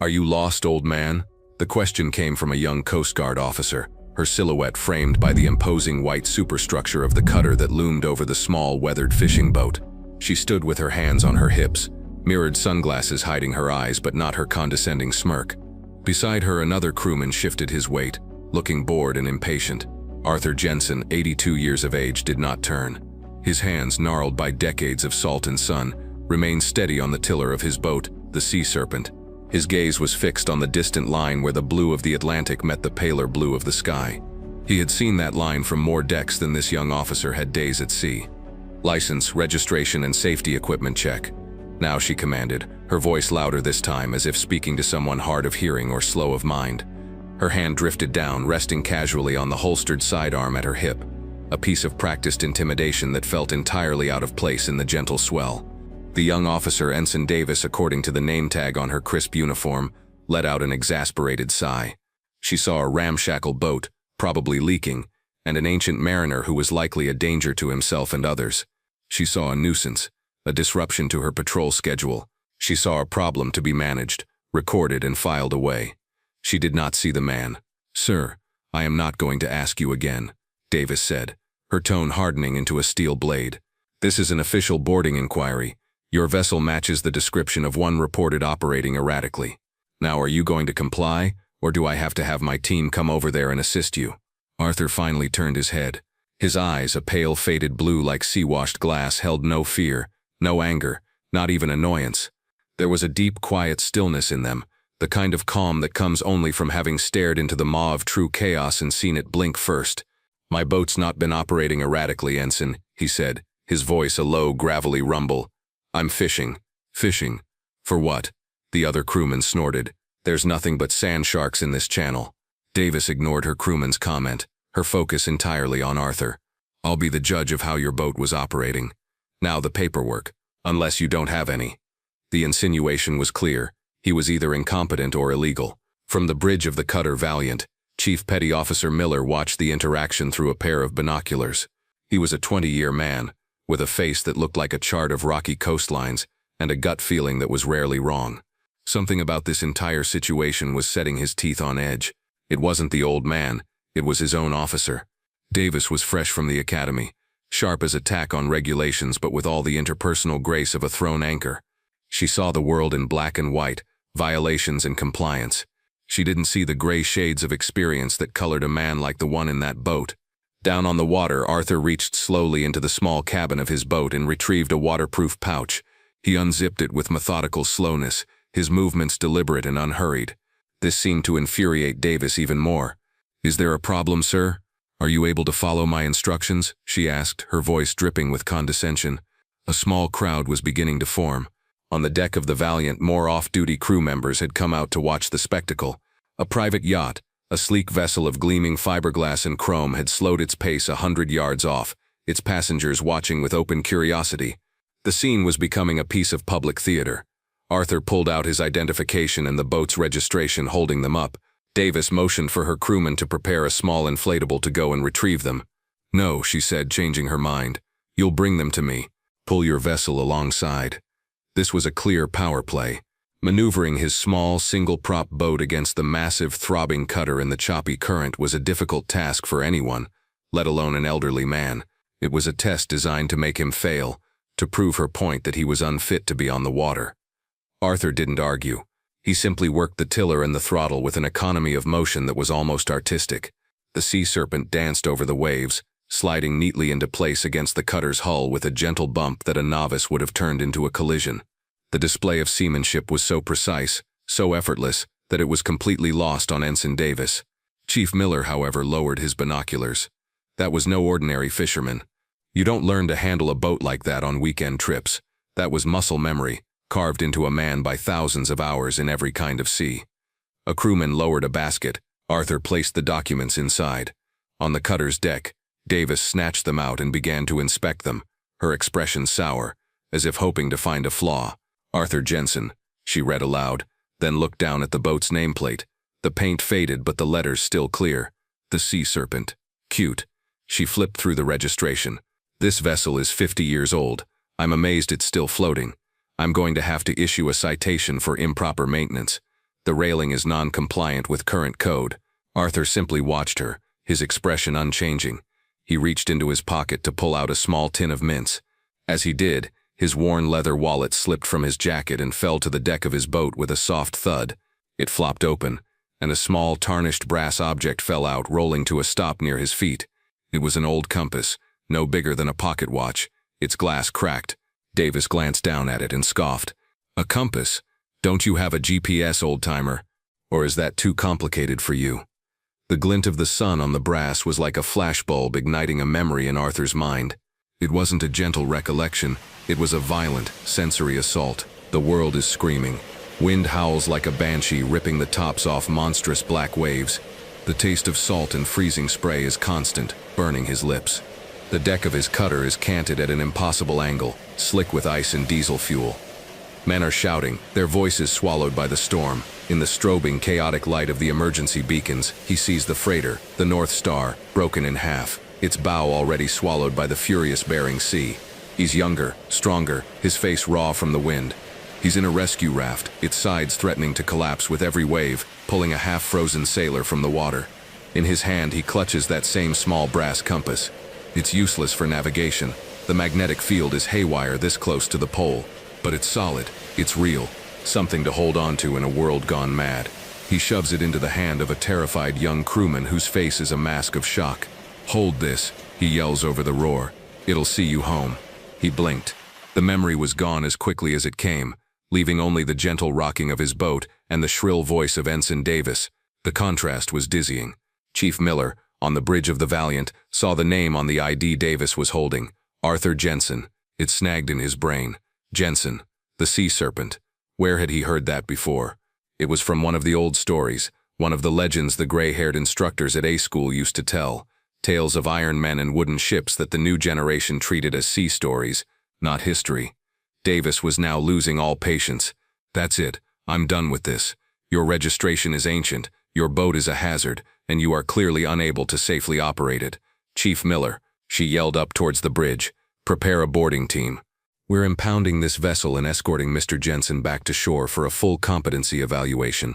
"Are you lost, old man?" The question came from a young Coast Guard officer, her silhouette framed by the imposing white superstructure of the cutter that loomed over the small, weathered fishing boat. She stood with her hands on her hips, mirrored sunglasses hiding her eyes but not her condescending smirk. Beside her, another crewman shifted his weight, looking bored and impatient. Arthur Jensen, 82 years of age, did not turn. His hands, gnarled by decades of salt and sun, remained steady on the tiller of his boat, the Sea Serpent. His gaze was fixed on the distant line where the blue of the Atlantic met the paler blue of the sky. He had seen that line from more decks than this young officer had days at sea. "License, registration, and safety equipment check." "Now," she commanded, her voice louder this time, as if speaking to someone hard of hearing or slow of mind. Her hand drifted down, resting casually on the holstered sidearm at her hip, a piece of practiced intimidation that felt entirely out of place in the gentle swell. The young officer, Ensign Davis, according to the name tag on her crisp uniform, let out an exasperated sigh. She saw a ramshackle boat, probably leaking, and an ancient mariner who was likely a danger to himself and others. She saw a nuisance, a disruption to her patrol schedule. She saw a problem to be managed, recorded, and filed away. She did not see the man. "Sir, I am not going to ask you again," Davis said, her tone hardening into a steel blade. "This is an official boarding inquiry. Your vessel matches the description of one reported operating erratically. Now, are you going to comply, or do I have to have my team come over there and assist you?" Arthur finally turned his head. His eyes, a pale faded blue like sea-washed glass, held no fear, no anger, not even annoyance. There was a deep, quiet stillness in them, the kind of calm that comes only from having stared into the maw of true chaos and seen it blink first. "My boat's not been operating erratically, Ensign," he said, his voice a low, gravelly rumble. "I'm fishing." "Fishing? For what?" The other crewman snorted. "There's nothing but sand sharks in this channel." Davis ignored her crewman's comment, her focus entirely on Arthur. "I'll be the judge of how your boat was operating. Now the paperwork, unless you don't have any." The insinuation was clear. He was either incompetent or illegal. From the bridge of the cutter Valiant, Chief Petty Officer Miller watched the interaction through a pair of binoculars. He was a 20-year man, with a face that looked like a chart of rocky coastlines and a gut feeling that was rarely wrong. Something about this entire situation was setting his teeth on edge. It wasn't the old man, it was his own officer. Davis was fresh from the academy, sharp as a tack on regulations but with all the interpersonal grace of a thrown anchor. She saw the world in black and white, violations and compliance. She didn't see the gray shades of experience that colored a man like the one in that boat. Down on the water, Arthur reached slowly into the small cabin of his boat and retrieved a waterproof pouch. He unzipped it with methodical slowness, his movements deliberate and unhurried. This seemed to infuriate Davis even more. "Is there a problem, sir? Are you able to follow my instructions?" she asked, her voice dripping with condescension. A small crowd was beginning to form. On the deck of the Valiant, more off-duty crew members had come out to watch the spectacle. A private yacht, a sleek vessel of gleaming fiberglass and chrome, had slowed its pace 100 yards off, its passengers watching with open curiosity. The scene was becoming a piece of public theater. Arthur pulled out his identification and the boat's registration, holding them up. Davis motioned for her crewman to prepare a small inflatable to go and retrieve them. "No," she said, changing her mind. "You'll bring them to me. Pull your vessel alongside." This was a clear power play. Maneuvering his small, single-prop boat against the massive, throbbing cutter in the choppy current was a difficult task for anyone, let alone an elderly man. It was a test designed to make him fail, to prove her point that he was unfit to be on the water. Arthur didn't argue. He simply worked the tiller and the throttle with an economy of motion that was almost artistic. The Sea Serpent danced over the waves, sliding neatly into place against the cutter's hull with a gentle bump that a novice would have turned into a collision. The display of seamanship was so precise, so effortless, that it was completely lost on Ensign Davis. Chief Miller, however, lowered his binoculars. That was no ordinary fisherman. You don't learn to handle a boat like that on weekend trips. That was muscle memory, carved into a man by thousands of hours in every kind of sea. A crewman lowered a basket. Arthur placed the documents inside. On the cutter's deck, Davis snatched them out and began to inspect them, her expression sour, as if hoping to find a flaw. "Arthur Jensen," she read aloud, then looked down at the boat's nameplate. The paint faded, but the letters still clear. "The Sea Serpent. Cute." She flipped through the registration. "This vessel is 50 years old. I'm amazed it's still floating. I'm going to have to issue a citation for improper maintenance." The railing is non-compliant with current code. Arthur simply watched her, his expression unchanging. He reached into his pocket to pull out a small tin of mints. As he did, his worn leather wallet slipped from his jacket and fell to the deck of his boat with a soft thud. It flopped open, and a small, tarnished brass object fell out, rolling to a stop near his feet. It was an old compass, no bigger than a pocket watch, its glass cracked. Davis glanced down at it and scoffed. "A compass? Don't you have a GPS, old-timer? Or is that too complicated for you?" The glint of the sun on the brass was like a flashbulb igniting a memory in Arthur's mind. It wasn't a gentle recollection, it was a violent, sensory assault. The world is screaming. Wind howls like a banshee, ripping the tops off monstrous black waves. The taste of salt and freezing spray is constant, burning his lips. The deck of his cutter is canted at an impossible angle, slick with ice and diesel fuel. Men are shouting, their voices swallowed by the storm. In the strobing, chaotic light of the emergency beacons, he sees the freighter, the North Star, broken in half, its bow already swallowed by the furious Bering Sea. He's younger, stronger, his face raw from the wind. He's in a rescue raft, its sides threatening to collapse with every wave, pulling a half-frozen sailor from the water. In his hand, he clutches that same small brass compass. It's useless for navigation. The magnetic field is haywire this close to the pole. But it's solid, it's real, something to hold on to in a world gone mad. He shoves it into the hand of a terrified young crewman whose face is a mask of shock. "Hold this," he yells over the roar. "It'll see you home." He blinked. The memory was gone as quickly as it came, leaving only the gentle rocking of his boat and the shrill voice of Ensign Davis. The contrast was dizzying. Chief Miller, on the bridge of the Valiant, saw the name on the ID Davis was holding, Arthur Jensen. It snagged in his brain. Jensen, the sea serpent. Where had he heard that before? It was from one of the old stories, one of the legends the gray-haired instructors at A School used to tell, tales of iron men and wooden ships that the new generation treated as sea stories, not history. Davis was now losing all patience. "That's it, I'm done with this. Your registration is ancient, your boat is a hazard, and you are clearly unable to safely operate it. Chief Miller," she yelled up towards the bridge, "prepare a boarding team. We're impounding this vessel and escorting Mr. Jensen back to shore for a full competency evaluation."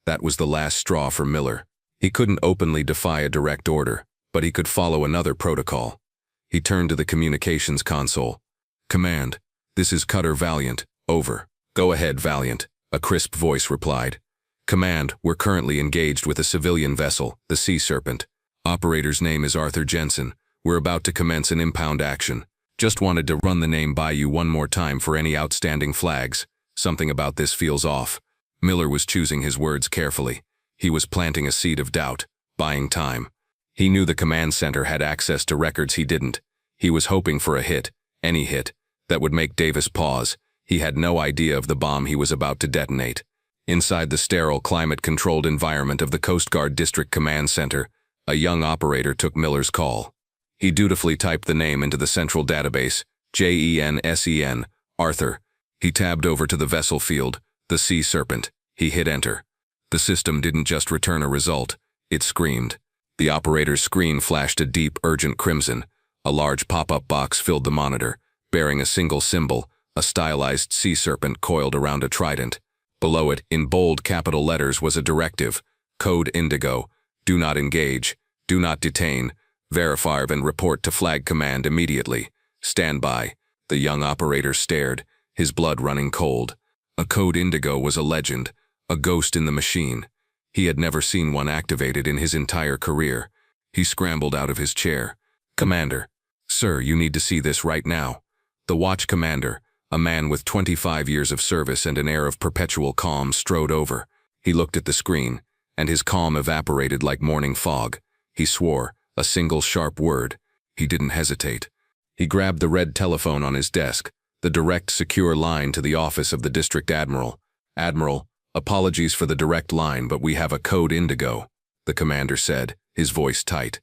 That was the last straw for Miller. He couldn't openly defy a direct order, but he could follow another protocol. He turned to the communications console. "Command, this is Cutter Valiant, over." "Go ahead, Valiant," a crisp voice replied. "Command, we're currently engaged with a civilian vessel, the Sea Serpent. Operator's name is Arthur Jensen. We're about to commence an impound action. Just wanted to run the name by you one more time for any outstanding flags. Something about this feels off." Miller was choosing his words carefully. He was planting a seed of doubt, buying time. He knew the command center had access to records he didn't. He was hoping for a hit, any hit, that would make Davis pause. He had no idea of the bomb he was about to detonate. Inside the sterile, climate-controlled environment of the Coast Guard District Command Center, a young operator took Miller's call. He dutifully typed the name into the central database, Jensen, Arthur. He tabbed over to the vessel field, the Sea Serpent. He hit enter. The system didn't just return a result, it screamed. The operator's screen flashed a deep, urgent crimson. A large pop-up box filled the monitor, bearing a single symbol, a stylized sea serpent coiled around a trident. Below it, in bold capital letters, was a directive, Code Indigo, do not engage, do not detain, verify and report to Flag Command immediately. Stand by. The young operator stared, his blood running cold. A Code Indigo was a legend, a ghost in the machine. He had never seen one activated in his entire career. He scrambled out of his chair. "Commander." "Sir, you need to see this right now." The watch commander, a man with 25 years of service and an air of perpetual calm, strode over. He looked at the screen, and his calm evaporated like morning fog. He swore, a single sharp word. He didn't hesitate. He grabbed the red telephone on his desk, the direct, secure line to the office of the district admiral. "Admiral, apologies for the direct line, but we have a Code Indigo," the commander said, his voice tight.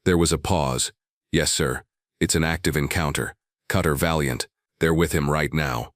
There was a pause. "Yes, sir. It's an active encounter. Cutter Valiant. They're with him right now."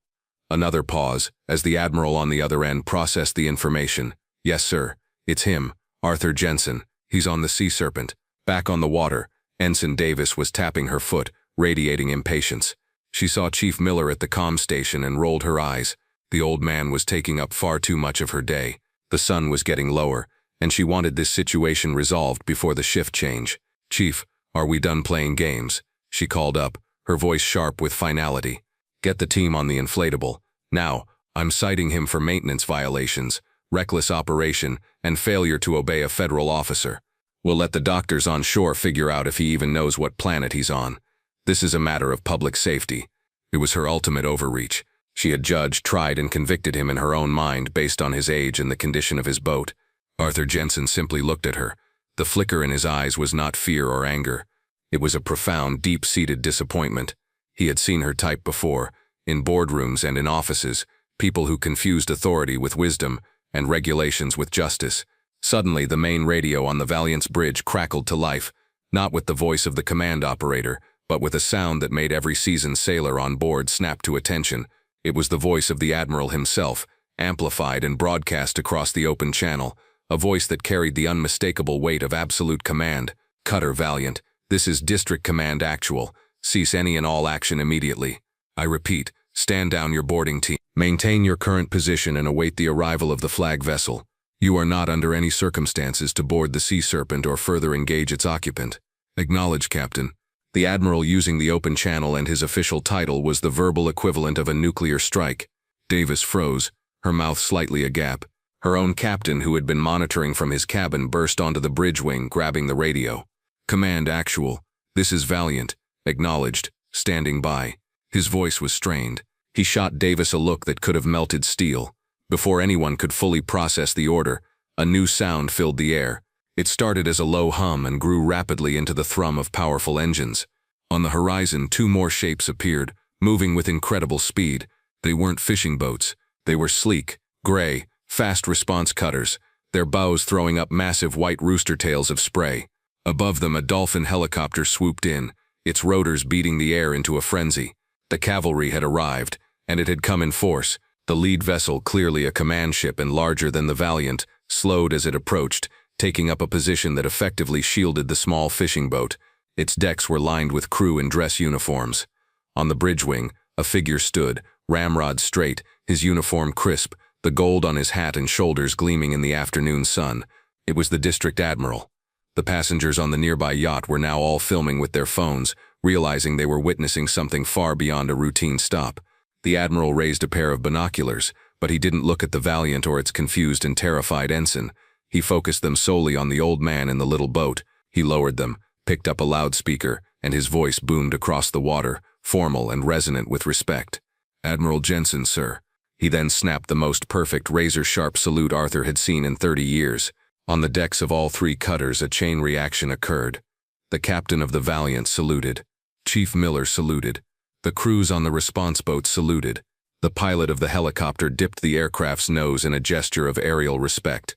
Another pause, as the admiral on the other end processed the information. "Yes, sir. It's him, Arthur Jensen. He's on the Sea Serpent." Back on the water, Ensign Davis was tapping her foot, radiating impatience. She saw Chief Miller at the comm station and rolled her eyes. The old man was taking up far too much of her day. The sun was getting lower, and she wanted this situation resolved before the shift change. "Chief, are we done playing games?" she called up, her voice sharp with finality. "Get the team on the inflatable. Now, I'm citing him for maintenance violations, reckless operation, and failure to obey a federal officer. We'll let the doctors on shore figure out if he even knows what planet he's on. This is a matter of public safety." It was her ultimate overreach. She had judged, tried, and convicted him in her own mind based on his age and the condition of his boat. Arthur Jensen simply looked at her. The flicker in his eyes was not fear or anger. It was a profound, deep-seated disappointment. He had seen her type before, in boardrooms and in offices, people who confused authority with wisdom and regulations with justice. Suddenly, the main radio on the Valiant's bridge crackled to life, not with the voice of the command operator, but with a sound that made every seasoned sailor on board snap to attention. It was the voice of the Admiral himself, amplified and broadcast across the open channel, a voice that carried the unmistakable weight of absolute command. "Cutter Valiant, this is District Command Actual. Cease any and all action immediately. I repeat, stand down your boarding team. Maintain your current position and await the arrival of the flag vessel. You are not under any circumstances to board the Sea Serpent or further engage its occupant. Acknowledge, Captain." The Admiral, using the open channel and his official title, was the verbal equivalent of a nuclear strike. Davis froze, her mouth slightly agape. Her own captain, who had been monitoring from his cabin, burst onto the bridge wing, grabbing the radio. "Command Actual, this is Valiant. Acknowledged. Standing by." His voice was strained. He shot Davis a look that could have melted steel. Before anyone could fully process the order, a new sound filled the air. It started as a low hum and grew rapidly into the thrum of powerful engines. On the horizon, two more shapes appeared, moving with incredible speed. They weren't fishing boats. They were sleek, gray, fast response cutters, their bows throwing up massive white rooster tails of spray. Above them, a Dolphin helicopter swooped in, its rotors beating the air into a frenzy. The cavalry had arrived, and it had come in force. The lead vessel, clearly a command ship and larger than the Valiant, slowed as it approached, taking up a position that effectively shielded the small fishing boat. Its decks were lined with crew in dress uniforms. On the bridge wing, a figure stood, ramrod straight, his uniform crisp, the gold on his hat and shoulders gleaming in the afternoon sun. It was the District Admiral. The passengers on the nearby yacht were now all filming with their phones, realizing they were witnessing something far beyond a routine stop. The Admiral raised a pair of binoculars, but he didn't look at the Valiant or its confused and terrified ensign. He focused them solely on the old man in the little boat. He lowered them, picked up a loudspeaker, and his voice boomed across the water, formal and resonant with respect. "Admiral Jensen, sir." He then snapped the most perfect, razor-sharp salute Arthur had seen in 30 years. On the decks of all three cutters, a chain reaction occurred. The captain of the Valiant saluted. Chief Miller saluted. The crews on the response boat saluted. The pilot of the helicopter dipped the aircraft's nose in a gesture of aerial respect.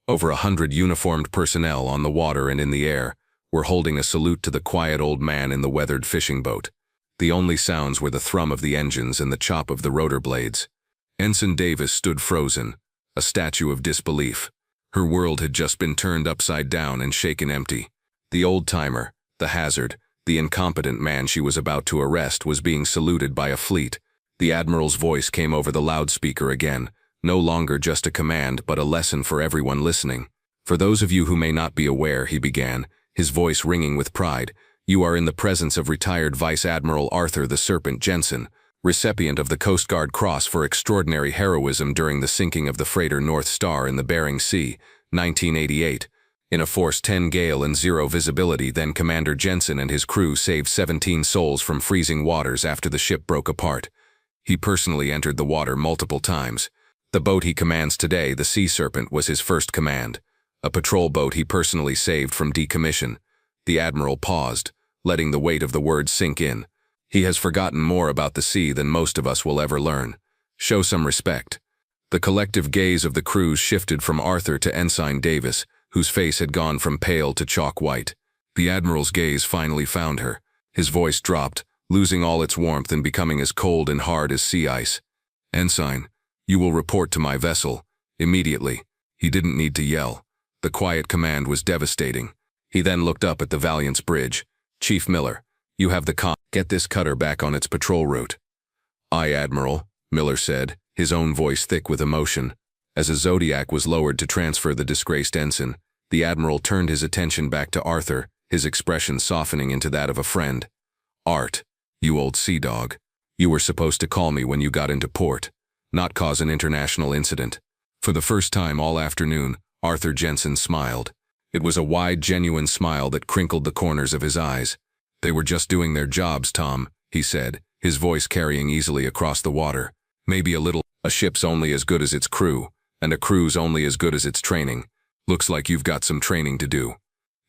Over 100 uniformed personnel on the water and in the air were holding a salute to the quiet old man in the weathered fishing boat. The only sounds were the thrum of the engines and the chop of the rotor blades. Ensign Davis stood frozen, a statue of disbelief. Her world had just been turned upside down and shaken empty. The old-timer, the hazard, the incompetent man she was about to arrest was being saluted by a fleet. The Admiral's voice came over the loudspeaker again, no longer just a command but a lesson for everyone listening. "For those of you who may not be aware," he began, his voice ringing with pride, "you are in the presence of retired Vice Admiral Arthur the Serpent Jensen, recipient of the Coast Guard Cross for extraordinary heroism during the sinking of the freighter North Star in the Bering Sea, 1988. In a force 10 gale and 0 visibility, then Commander Jensen and his crew saved 17 souls from freezing waters after the ship broke apart. He personally entered the water multiple times. The boat he commands today, the Sea Serpent, was his first command. A patrol boat he personally saved from decommission." The Admiral paused, letting the weight of the words sink in. He has forgotten more about the sea than most of us will ever learn. Show some respect. The collective gaze of the crews shifted from Arthur to Ensign Davis, whose face had gone from pale to chalk white. The Admiral's gaze finally found her. His voice dropped, losing all its warmth and becoming as cold and hard as sea ice. "Ensign, you will report to my vessel, immediately." He didn't need to yell. The quiet command was devastating. He then looked up at the Valiant's bridge. "Chief Miller, you have the get this cutter back on its patrol route." "Aye, Admiral," Miller said, his own voice thick with emotion. As a Zodiac was lowered to transfer the disgraced ensign, the Admiral turned his attention back to Arthur, his expression softening into that of a friend. "Art, you old sea dog. You were supposed to call me when you got into port, not cause an international incident." For the first time all afternoon, Arthur Jensen smiled. It was a wide, genuine smile that crinkled the corners of his eyes. "They were just doing their jobs, Tom," he said, his voice carrying easily across the water. "Maybe a little. A ship's only as good as its crew, and a crew's only as good as its training. Looks like you've got some training to do."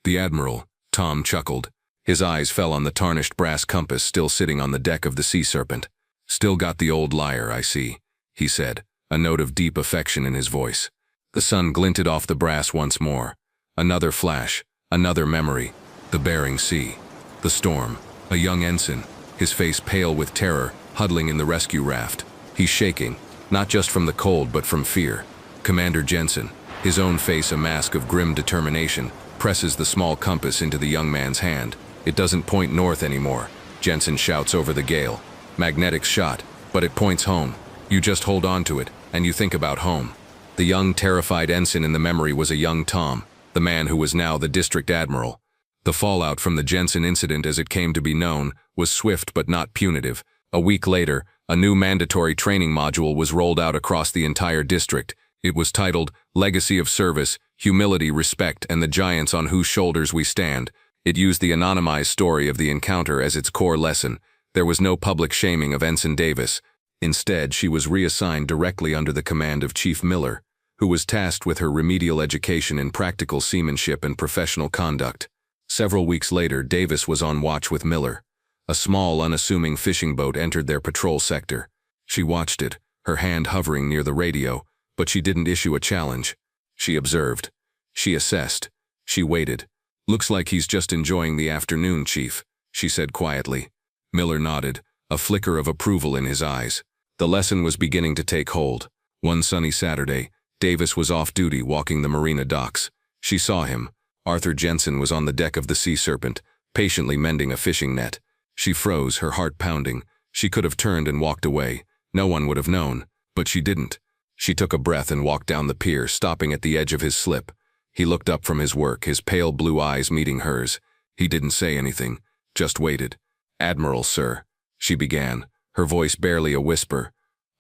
"The Admiral," Tom chuckled. His eyes fell on the tarnished brass compass still sitting on the deck of the Sea Serpent. "Still got the old lyre, I see," he said, a note of deep affection in his voice. The sun glinted off the brass once more. Another flash, another memory. The Bering Sea. The storm. A young ensign, his face pale with terror, huddling in the rescue raft. He's shaking, not just from the cold but from fear. Commander Jensen, his own face a mask of grim determination, presses the small compass into the young man's hand. "It doesn't point north anymore," Jensen shouts over the gale. "Magnetic shot, but it points home. You just hold on to it, and you think about home." The young, terrified ensign in the memory was a young Tom, the man who was now the district admiral. The fallout from the Jensen incident, as it came to be known, was swift but not punitive. A week later, a new mandatory training module was rolled out across the entire district. It was titled Legacy of Service, Humility, Respect, and the Giants on Whose Shoulders We Stand. It used the anonymized story of the encounter as its core lesson. There was no public shaming of Ensign Davis. Instead, she was reassigned directly under the command of Chief Miller, who was tasked with her remedial education in practical seamanship and professional conduct. Several weeks later, Davis was on watch with Miller. A small, unassuming fishing boat entered their patrol sector. She watched it, her hand hovering near the radio, but she didn't issue a challenge. She observed. She assessed. She waited. "Looks like he's just enjoying the afternoon, Chief," she said quietly. Miller nodded, a flicker of approval in his eyes. The lesson was beginning to take hold. One sunny Saturday, Davis was off duty walking the marina docks. She saw him. Arthur Jensen was on the deck of the Sea Serpent, patiently mending a fishing net. She froze, her heart pounding. She could have turned and walked away. No one would have known, but she didn't. She took a breath and walked down the pier, stopping at the edge of his slip. He looked up from his work, his pale blue eyes meeting hers. He didn't say anything, just waited. "Admiral, sir," she began, her voice barely a whisper.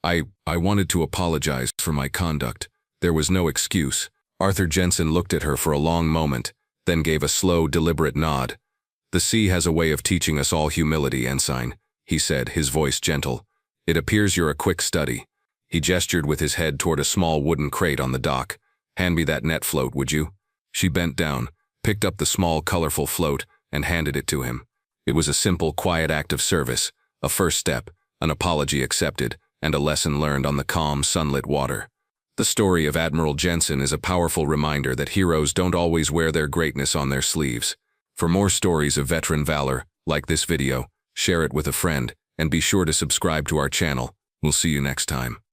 I wanted to apologize for my conduct. There was no excuse." Arthur Jensen looked at her for a long moment, then gave a slow, deliberate nod. "The sea has a way of teaching us all humility, Ensign," he said, his voice gentle. "It appears you're a quick study." He gestured with his head toward a small wooden crate on the dock. "Hand me that net float, would you?" She bent down, picked up the small, colorful float, and handed it to him. It was a simple, quiet act of service, a first step, an apology accepted, and a lesson learned on the calm, sunlit water. The story of Admiral Jensen is a powerful reminder that heroes don't always wear their greatness on their sleeves. For more stories of veteran valor, like this video, share it with a friend, and be sure to subscribe to our channel. We'll see you next time.